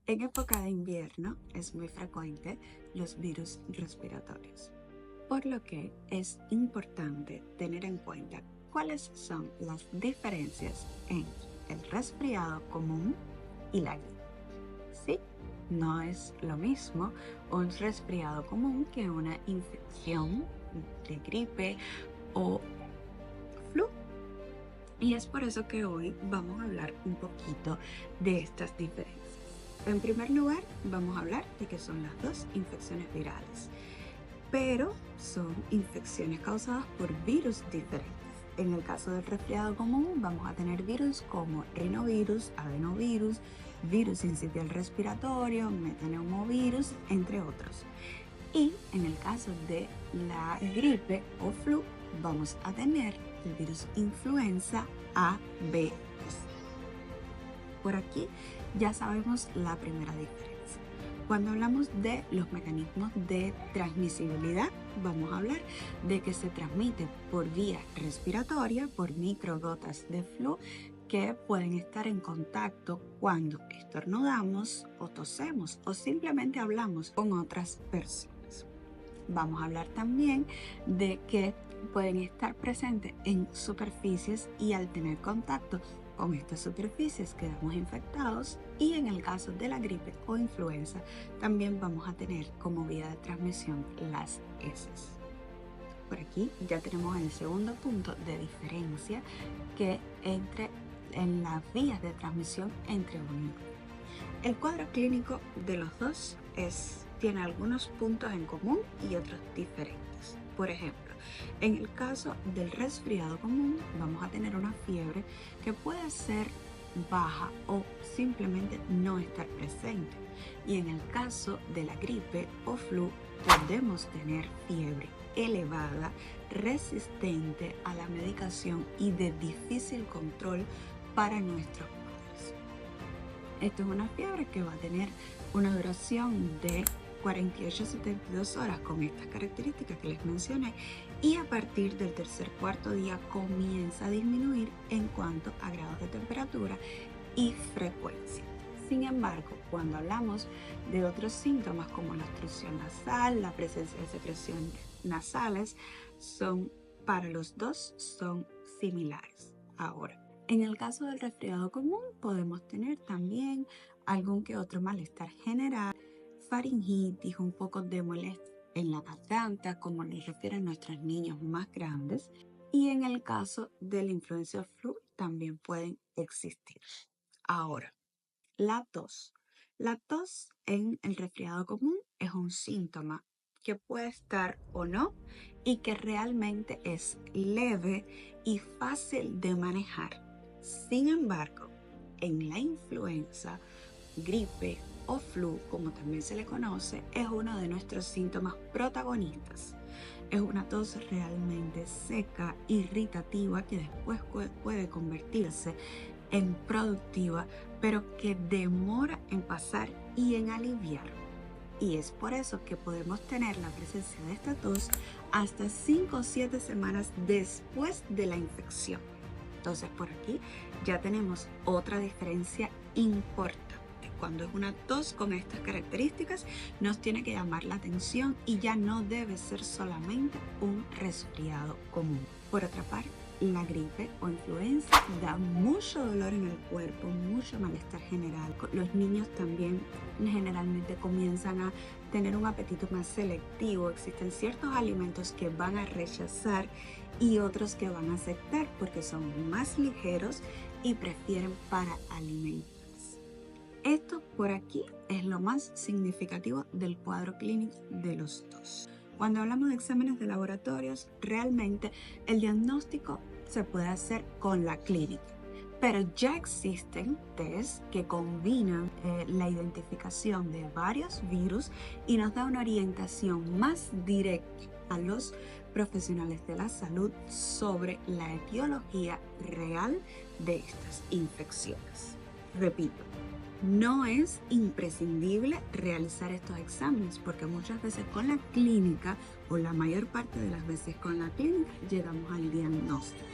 En época de invierno es muy frecuente los virus respiratorios, por lo que es importante tener en cuenta cuáles son las diferencias entre el resfriado común y la gripe. Sí, no es lo mismo un resfriado común que una infección de gripe o flu. Y es por eso que hoy vamos a hablar un poquito de estas diferencias. En primer lugar, vamos a hablar de qué son las dos infecciones virales, pero son infecciones causadas por virus diferentes. En el caso del resfriado común, vamos a tener virus como rinovirus, adenovirus, virus sincitial respiratorio, metaneumovirus, entre otros. Y en el caso de la gripe o flu, vamos a tener el virus influenza A, B y C. Por aquí ya sabemos la primera diferencia. Cuando hablamos de los mecanismos de transmisibilidad, vamos a hablar de que se transmite por vía respiratoria, por microgotas de flu que pueden estar en contacto cuando estornudamos o tosemos o simplemente hablamos con otras personas. Vamos a hablar también de que pueden estar presentes en superficies y al tener contacto con estas superficies quedamos infectados, y en el caso de la gripe o influenza también vamos a tener como vía de transmisión las heces. Por aquí ya tenemos el segundo punto de diferencia que entre en las vías de transmisión entre uno y otro. El cuadro clínico de los dos tiene algunos puntos en común y otros diferentes. Por ejemplo, en el caso del resfriado común vamos a tener una fiebre que puede ser baja o simplemente no estar presente. Y en el caso de la gripe o flu podemos tener fiebre elevada, resistente a la medicación y de difícil control para nuestros padres. Esto es una fiebre que va a tener una duración de 48 a 72 horas con estas características que les mencioné, y a partir del tercer cuarto día comienza a disminuir en cuanto a grados de temperatura y frecuencia. Sin embargo, cuando hablamos de otros síntomas como la obstrucción nasal, la presencia de secreciones nasales, para los dos son similares. Ahora, en el caso del resfriado común podemos tener también algún que otro malestar general, faringitis, un poco de molestia en la garganta, como les refieren nuestros niños más grandes. Y en el caso de la influenza flu también pueden existir. Ahora, la tos. La tos en el resfriado común es un síntoma que puede estar o no y que realmente es leve y fácil de manejar. Sin embargo, en la influenza, gripe o flu, como también se le conoce, es uno de nuestros síntomas protagonistas. Es una tos realmente seca, irritativa, que después puede convertirse en productiva, pero que demora en pasar y en aliviar. Y es por eso que podemos tener la presencia de esta tos hasta 5 o 7 semanas después de la infección. Entonces, por aquí ya tenemos otra diferencia importante. Cuando es una tos con estas características, nos tiene que llamar la atención y ya no debe ser solamente un resfriado común. Por otra parte, la gripe o influenza da mucho dolor en el cuerpo, mucho malestar general. Los niños también generalmente comienzan a tener un apetito más selectivo. Existen ciertos alimentos que van a rechazar y otros que van a aceptar porque son más ligeros y prefieren para alimentarse. Esto por aquí es lo más significativo del cuadro clínico de los dos. Cuando hablamos de exámenes de laboratorios, realmente el diagnóstico se puede hacer con la clínica, pero ya existen test que combinan la identificación de varios virus y nos da una orientación más directa a los profesionales de la salud sobre la etiología real de estas infecciones. Repito, no es imprescindible realizar estos exámenes porque muchas veces con la clínica, o la mayor parte de las veces con la clínica, llegamos al diagnóstico.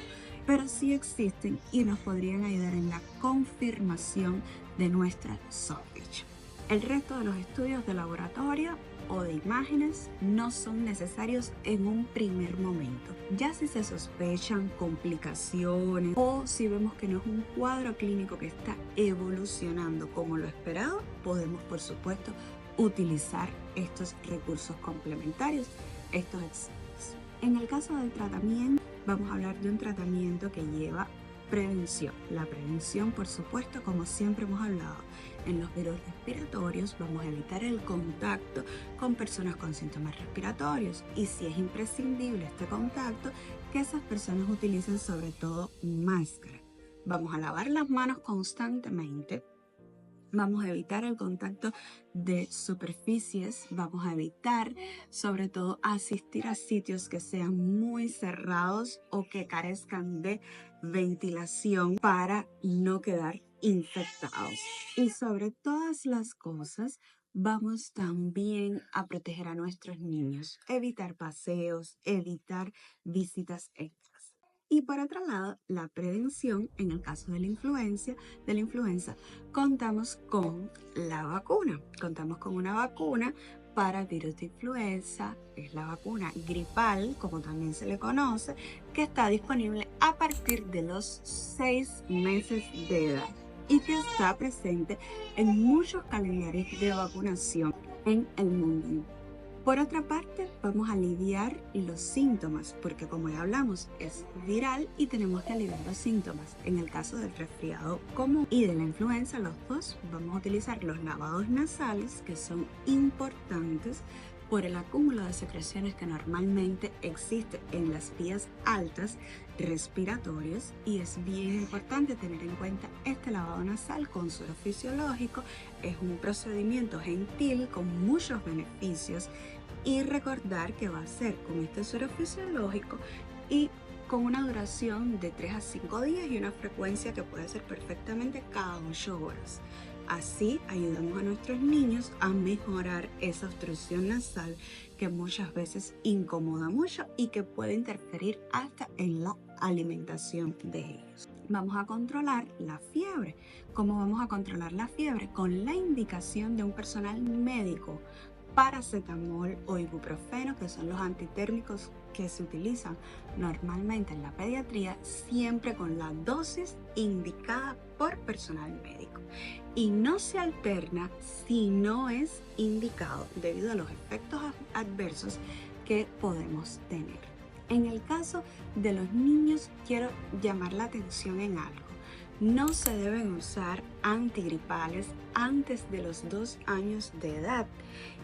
Pero sí existen y nos podrían ayudar en la confirmación de nuestra sospecha. El resto de los estudios de laboratorio o de imágenes no son necesarios en un primer momento. Ya si se sospechan complicaciones o si vemos que no es un cuadro clínico que está evolucionando como lo esperado, podemos por supuesto utilizar estos recursos complementarios, estos exámenes. En el caso del tratamiento, vamos a hablar de un tratamiento que lleva prevención. La prevención, por supuesto, como siempre hemos hablado, en los virus respiratorios vamos a evitar el contacto con personas con síntomas respiratorios y si es imprescindible este contacto, que esas personas utilicen sobre todo máscara. Vamos a lavar las manos constantemente. Vamos a evitar el contacto de superficies, vamos a evitar sobre todo asistir a sitios que sean muy cerrados o que carezcan de ventilación para no quedar infectados. Y sobre todas las cosas, vamos también a proteger a nuestros niños, evitar paseos, evitar visitas extras. Y por otro lado, la prevención, en el caso de la influenza, contamos con la vacuna. Contamos con una vacuna para el virus de influenza, es la vacuna gripal, como también se le conoce, que está disponible a partir de los 6 meses de edad y que está presente en muchos calendarios de vacunación en el mundo. Por otra parte, vamos a aliviar los síntomas, porque como ya hablamos, es viral y tenemos que aliviar los síntomas. En el caso del resfriado común y de la influenza, los dos, vamos a utilizar los lavados nasales, que son importantes por el acúmulo de secreciones que normalmente existe en las vías altas respiratorias y es bien importante tener en cuenta este lavado nasal con suero fisiológico. Es un procedimiento gentil con muchos beneficios y recordar que va a ser con este suero fisiológico y con una duración de 3 a 5 días y una frecuencia que puede ser perfectamente cada 8 horas. Así ayudamos a nuestros niños a mejorar esa obstrucción nasal que muchas veces incomoda mucho y que puede interferir hasta en la alimentación de ellos. Vamos a controlar la fiebre. ¿Cómo vamos a controlar la fiebre? Con la indicación de un personal médico, paracetamol o ibuprofeno, que son los antitérmicos que se utilizan normalmente en la pediatría, siempre con la dosis indicada por personal médico. Y no se alterna si no es indicado debido a los efectos adversos que podemos tener. En el caso de los niños, quiero llamar la atención en algo. No se deben usar antigripales antes de los 2 años de edad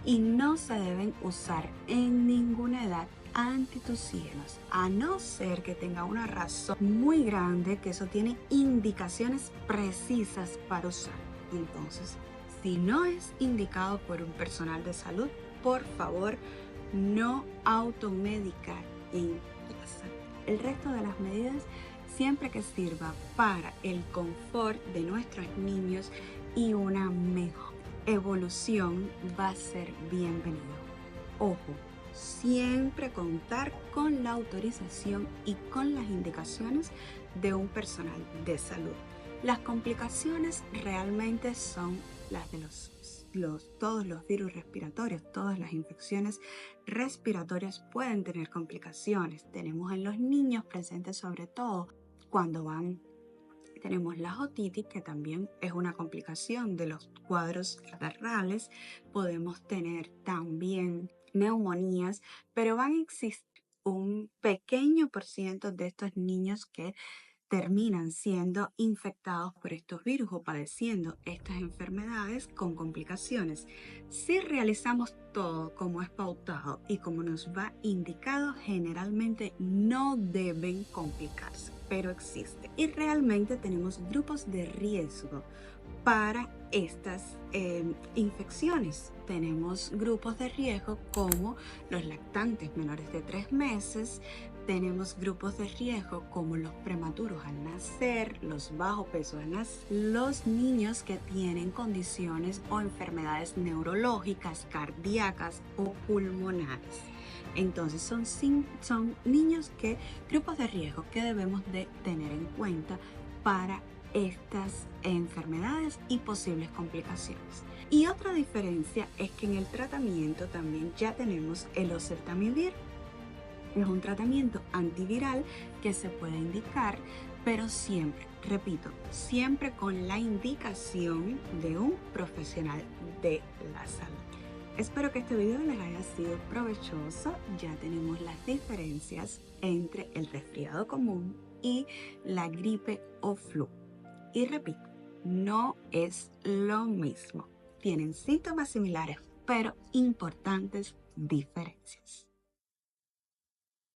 y no se deben usar en ninguna edad antitusígenos, a no ser que tenga una razón muy grande, que eso tiene indicaciones precisas para usar. Entonces, si no es indicado por un personal de salud, por favor, no automedicar en casa. El resto de las medidas, siempre que sirva para el confort de nuestros niños y una mejor evolución, va a ser bienvenido. Ojo, siempre contar con la autorización y con las indicaciones de un personal de salud. Las complicaciones realmente son las de todos los virus respiratorios, todas las infecciones respiratorias pueden tener complicaciones. Tenemos en los niños presentes sobre todo cuando tenemos la otitis, que también es una complicación de los cuadros catarrales. Podemos tener también neumonías, pero van a existir un pequeño por ciento de estos niños que terminan siendo infectados por estos virus o padeciendo estas enfermedades con complicaciones. Si realizamos todo como es pautado y como nos va indicado, generalmente no deben complicarse, pero existe. Y realmente tenemos grupos de riesgo para estas infecciones. Tenemos grupos de riesgo como los lactantes menores de 3 meses, tenemos grupos de riesgo como los prematuros al nacer, los bajo peso al nacer, los niños que tienen condiciones o enfermedades neurológicas, cardíacas o pulmonares. Entonces son niños grupos de riesgo que debemos de tener en cuenta para estas enfermedades y posibles complicaciones. Y otra diferencia es que en el tratamiento también ya tenemos el oseltamivir. Es un tratamiento antiviral que se puede indicar, pero siempre, repito, siempre con la indicación de un profesional de la salud. Espero que este video les haya sido provechoso. Ya tenemos las diferencias entre el resfriado común y la gripe o flu. Y repito, no es lo mismo. Tienen síntomas similares, pero importantes diferencias.